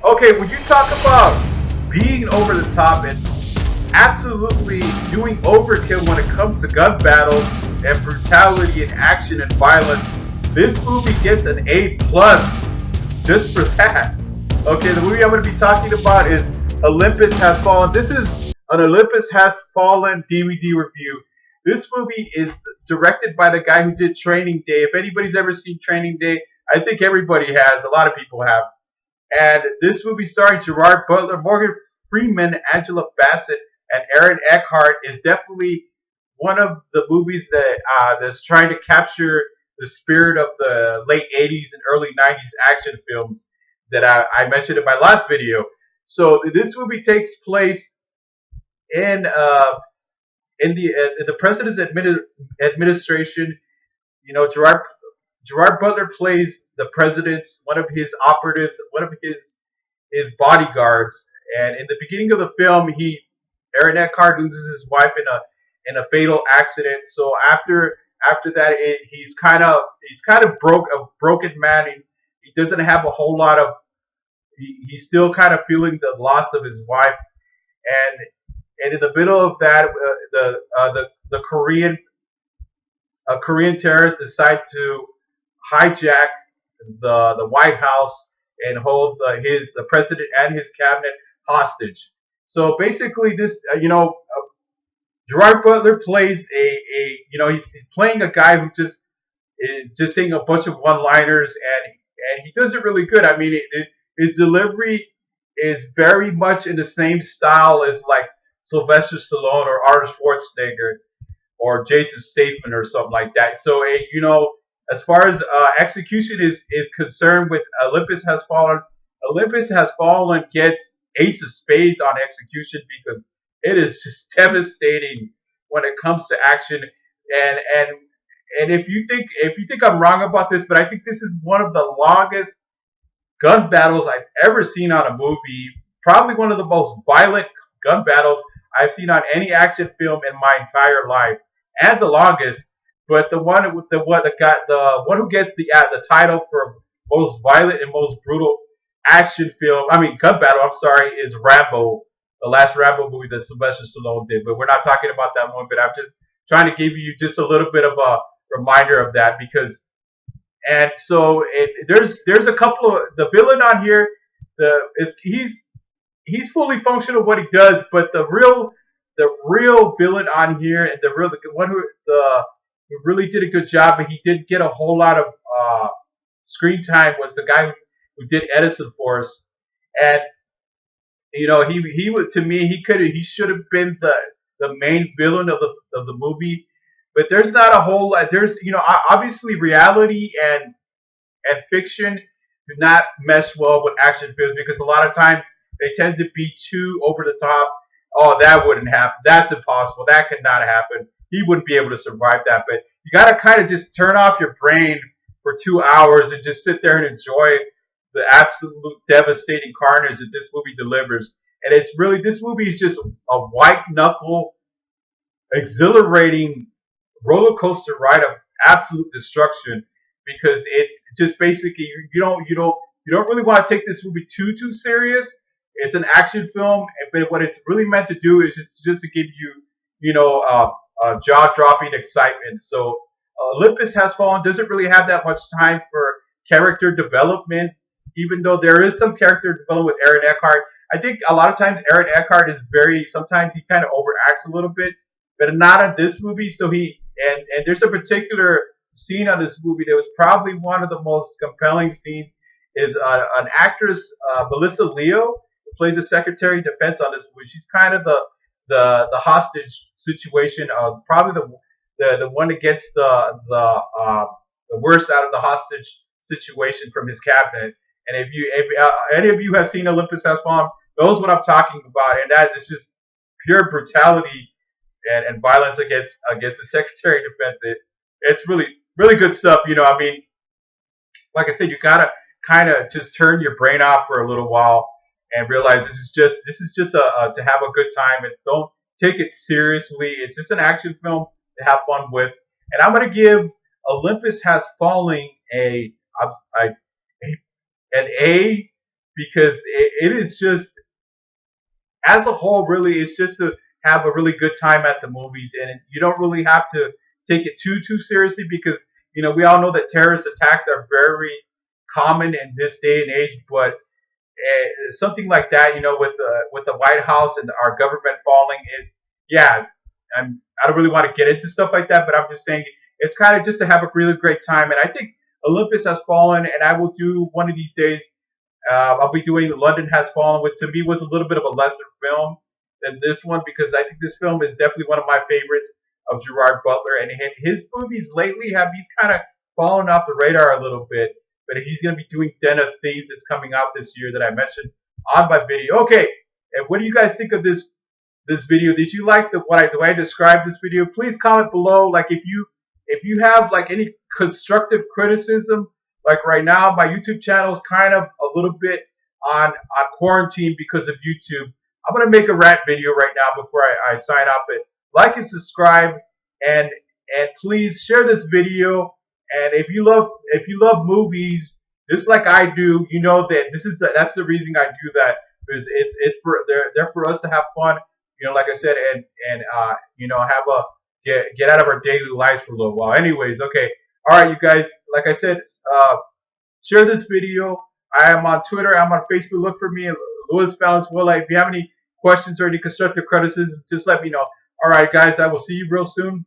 Okay, when you talk about being over the top and absolutely doing overkill when it comes to gun battles and brutality and action and violence, this movie gets an A plus just for that. Okay, the movie I'm going to be talking about is Olympus Has Fallen. This is an Olympus Has Fallen DVD review. This movie is directed by the guy who did Training Day. If anybody's ever seen Training Day, I think everybody has. A lot of people have. And this movie starring Gerard Butler, Morgan Freeman, Angela Bassett, and Aaron Eckhart is definitely one of the movies that's trying to capture the spirit of the late 80s and early 90s action films that I mentioned in my last video. So this movie takes place in the president's administration. You know, Gerard Butler plays the president's one of his operatives, one of his bodyguards. And in the beginning of the film, Aaron Eckhart loses his wife in a fatal accident. So after that, he's kind of a broken man. He doesn't have a whole lot of. He's still kind of feeling the loss of his wife, and in the middle of that, the Korean terrorists decide to hijack the White House and hold the president and his cabinet hostage. So basically, Gerard Butler plays he's playing a guy who just is just saying a bunch of one-liners, and he does it really good. I mean, his delivery is very much in the same style as like Sylvester Stallone or Arnold Schwarzenegger or Jason Statham or something like that. So as far as execution is concerned with Olympus Has Fallen gets Ace of Spades on execution because it is just devastating when it comes to action. And if you think I'm wrong about this, but I think this is one of the longest gun battles I've ever seen on a movie. Probably one of the most violent gun battles I've seen on any action film in my entire life, and the longest. But the one who gets the title for most violent and most brutal action film, I mean gun battle, I'm sorry, is Rambo, the last Rambo movie that Sylvester Stallone did. But we're not talking about that one. But I'm just trying to give you just a little bit of a reminder of that because. And so there's a couple of the villain on here. He's fully functional what he does, but the real villain on here and the one who really did a good job, but he didn't get a whole lot of screen time was the guy who did Edison for us. And he would to me he should have been the main villain of the movie. But there's not a whole lot. There's obviously reality and fiction do not mesh well with action films because a lot of times they tend to be too over the top. Oh, that wouldn't happen. That's impossible. That could not happen. He wouldn't be able to survive that. But you got to kind of just turn off your brain for 2 hours and just sit there and enjoy the absolute devastating carnage that this movie delivers. And it's really this movie is just a white knuckle, exhilarating roller coaster ride of absolute destruction because it's just basically you don't really want to take this movie too serious. It's an action film, but what it's really meant to do is just to give you jaw dropping excitement. So Olympus Has Fallen doesn't really have that much time for character development, even though there is some character development with Aaron Eckhart. I think a lot of times Aaron Eckhart is sometimes he kind of overacts a little bit, but not in this movie. So and there's a particular scene on this movie that was probably one of the most compelling scenes is an actress, Melissa Leo, who plays the Secretary of Defense on this movie. She's kind of the hostage situation, probably the one that gets the worst out of the hostage situation from his cabinet. And if any of you have seen Olympus Has Fallen, knows what I'm talking about, and that is just pure brutality and violence against the Secretary of Defense. It's really good stuff. I mean, like I said, you gotta kind of just turn your brain off for a little while and realize this is just to have a good time. Don't take it seriously. It's just an action film to have fun with. And I'm gonna give Olympus Has Fallen an A because it is just, as a whole, really, it's just to have a really good time at the movies, and you don't really have to take it too seriously because we all know that terrorist attacks are very common in this day and age, but something like that, with the White House and our government falling is, yeah. I don't really want to get into stuff like that, but I'm just saying it's kind of just to have a really great time, and I think Olympus has fallen, and I will do one of these days. I'll be doing London Has Fallen, which to me was a little bit of a lesser film than this one because I think this film is definitely one of my favorites of Gerard Butler. And his movies lately have these kind of fallen off the radar a little bit. But he's going to be doing Den of Thieves that's coming out this year that I mentioned on my video. Okay, and what do you guys think of this video? Did you like the way I described this video? Please comment below. Like if you have like any constructive criticism. Like right now, my YouTube channel is kind of a little bit on quarantine because of YouTube. I'm gonna make a rant video right now before I sign off. But like and subscribe, and please share this video. And if you love movies just like I do, you know that that's the reason I do that. Because it's for they're for us to have fun. Like I said, and have a get out of our daily lives for a little while. Anyways, okay. All right, you guys. Like I said, share this video. I am on Twitter. I'm on Facebook. Look for me, Louis Valenzuela. If you have any questions or any constructive criticism, just let me know. All right, guys. I will see you real soon.